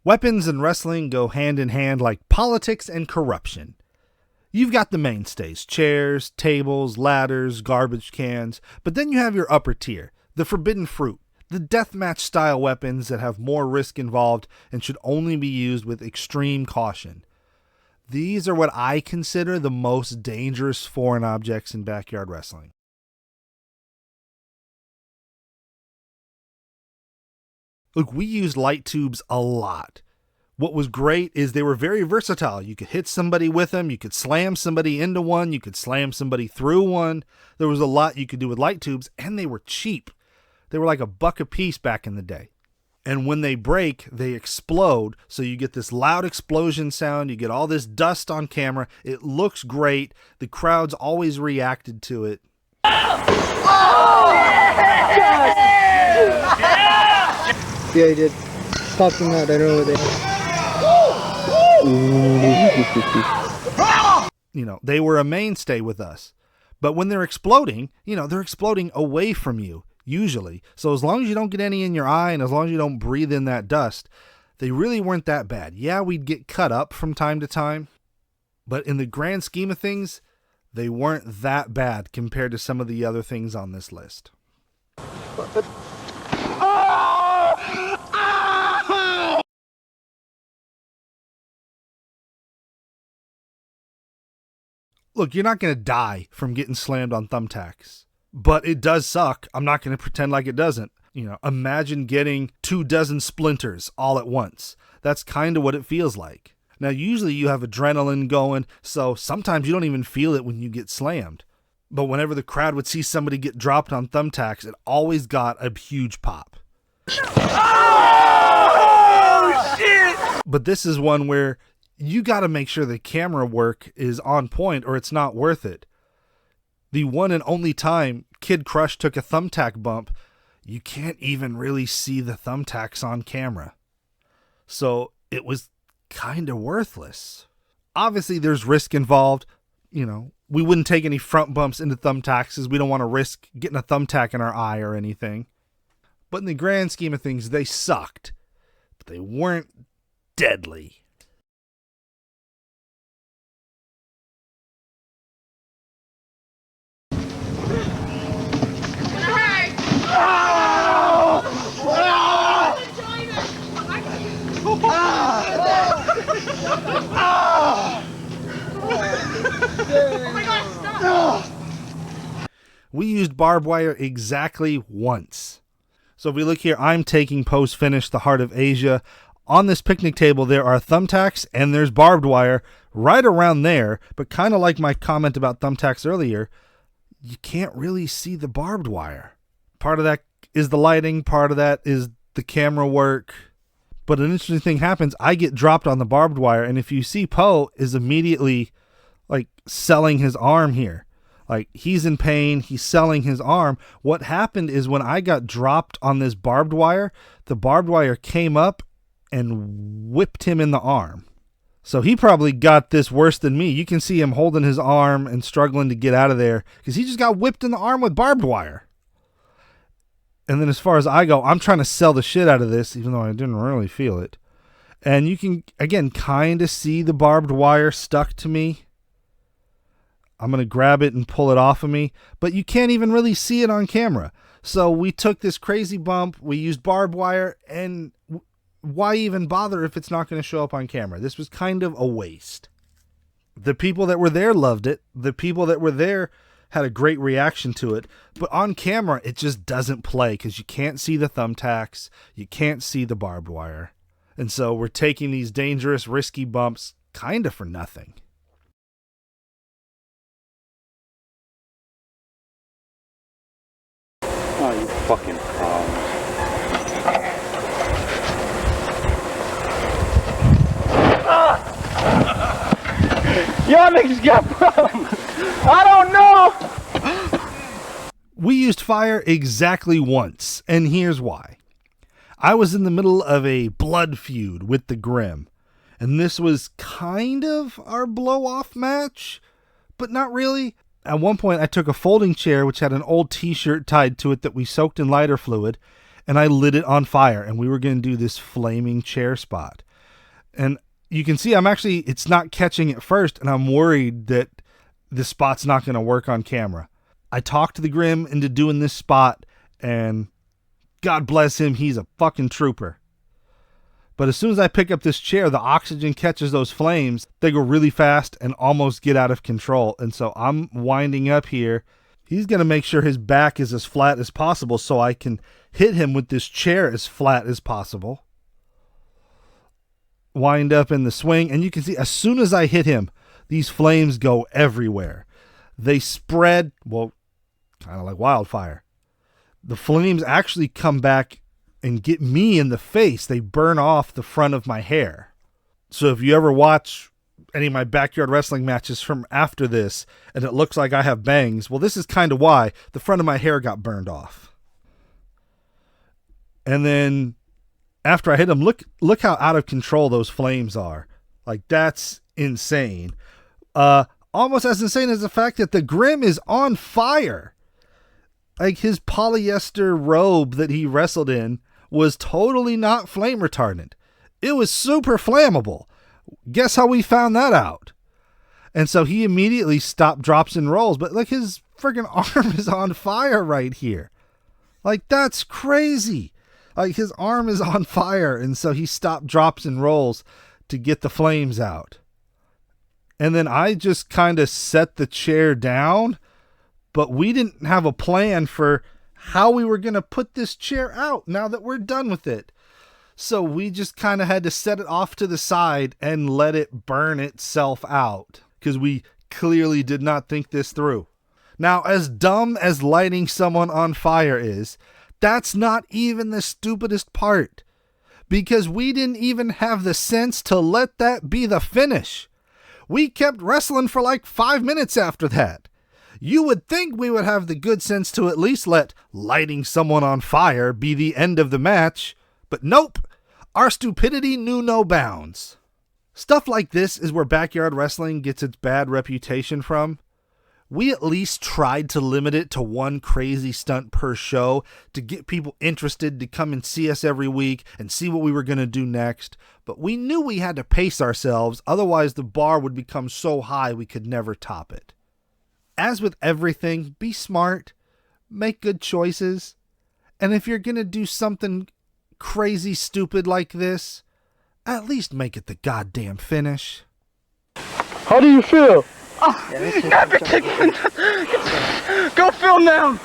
Weapons and wrestling go hand in hand like politics and corruption. You've got the mainstays, chairs, tables, ladders, garbage cans, but then you have your upper tier, the forbidden fruit, the deathmatch style weapons that have more risk involved and should only be used with extreme caution. These are what I consider the most dangerous foreign objects in backyard wrestling. Look, we used light tubes a lot. What was great is they were very versatile. You could hit somebody with them, you could slam somebody into one, you could slam somebody through one. There was a lot you could do with light tubes, and they were cheap. They were like $1 a piece back in the day. And when they break, they explode, so you get this loud explosion sound, you get all this dust on camera. It looks great. The crowd's always reacted to it. Oh! Yeah, he did. Popped him out. I don't know what they They were a mainstay with us. But when they're exploding, they're exploding away from you, usually. So as long as you don't get any in your eye and as long as you don't breathe in that dust, they really weren't that bad. Yeah, we'd get cut up from time to time, but in the grand scheme of things, they weren't that bad compared to some of the other things on this list. Look, you're not going to die from getting slammed on thumbtacks, but it does suck. I'm not going to pretend like it doesn't. Imagine getting 24 splinters all at once. That's kind of what it feels like. Now, usually you have adrenaline going, so sometimes you don't even feel it when you get slammed. But whenever the crowd would see somebody get dropped on thumbtacks, it always got a huge pop. Oh, shit! But this is one where you got to make sure the camera work is on point or it's not worth it. The one and only time Kid Crush took a thumbtack bump, you can't even really see the thumbtacks on camera. So it was kind of worthless. Obviously, there's risk involved. We wouldn't take any front bumps into thumbtacks as we don't want to risk getting a thumbtack in our eye or anything. But in the grand scheme of things, they sucked. But they weren't deadly. We used barbed wire exactly once. So if we look here, I'm taking post-finish the Heart of Asia. On this picnic table, there are thumbtacks and there's barbed wire right around there. But kind of like my comment about thumbtacks earlier, you can't really see the barbed wire. Part of that is the lighting. Part of that is the camera work. But an interesting thing happens. I get dropped on the barbed wire. And if you see, Poe is immediately selling his arm here. He's in pain. He's selling his arm. What happened is when I got dropped on this barbed wire, the barbed wire came up and whipped him in the arm. So he probably got this worse than me. You can see him holding his arm and struggling to get out of there because he just got whipped in the arm with barbed wire. And then as far as I go, I'm trying to sell the shit out of this, even though I didn't really feel it. And you can, again, kind of see the barbed wire stuck to me. I'm going to grab it and pull it off of me, but you can't even really see it on camera. So we took this crazy bump, we used barbed wire, and why even bother if it's not going to show up on camera? This was kind of a waste. The people that were there loved it. The people that were there had a great reaction to it, but on camera, it just doesn't play because you can't see the thumbtacks, you can't see the barbed wire. And so we're taking these dangerous, risky bumps kind of for nothing. Oh, you fucking clowns. Y'all niggas got problems. I don't know. We used fire exactly once, and here's why. I was in the middle of a blood feud with the Grim, and this was kind of our blow-off match, but not really. At one point, I took a folding chair, which had an old t-shirt tied to it that we soaked in lighter fluid, and I lit it on fire, and we were going to do this flaming chair spot. And you can see it's not catching at first, and I'm worried that this spot's not going to work on camera. I talked the Grim into doing this spot, and God bless him, he's a fucking trooper. But as soon as I pick up this chair, the oxygen catches those flames. They go really fast and almost get out of control. And so I'm winding up here. He's going to make sure his back is as flat as possible so I can hit him with this chair as flat as possible. Wind up in the swing. And you can see as soon as I hit him, these flames go everywhere. They spread, well, kind of like wildfire. The flames actually come back and get me in the face. They burn off the front of my hair. So if you ever watch any of my backyard wrestling matches from after this and it looks like I have bangs, well, this is kind of why the front of my hair got burned off. And then after I hit him, look how out of control those flames are. Like, that's insane. Almost as insane as the fact that the Grim is on fire. Like, his polyester robe that he wrestled in was totally not flame retardant. It was super flammable. Guess how we found that out? And so he immediately stopped, drops, and rolls. But like, his friggin' arm is on fire right here. Like, that's crazy. Like, his arm is on fire. And so he stopped, drops, and rolls to get the flames out. And then I just kind of set the chair down. But we didn't have a plan for how we were going to put this chair out now that we're done with it. So we just kind of had to set it off to the side and let it burn itself out, because we clearly did not think this through. Now, as dumb as lighting someone on fire is, that's not even the stupidest part, because we didn't even have the sense to let that be the finish. We kept wrestling for like 5 minutes after that. You would think we would have the good sense to at least let lighting someone on fire be the end of the match, but nope, our stupidity knew no bounds. Stuff like this is where backyard wrestling gets its bad reputation from. We at least tried to limit it to one crazy stunt per show to get people interested to come and see us every week and see what we were going to do next, but we knew we had to pace ourselves, otherwise the bar would become so high we could never top it. As with everything, be smart, make good choices, and if you're going to do something crazy stupid like this, at least make it the goddamn finish. How do you feel? Everything. Go film now.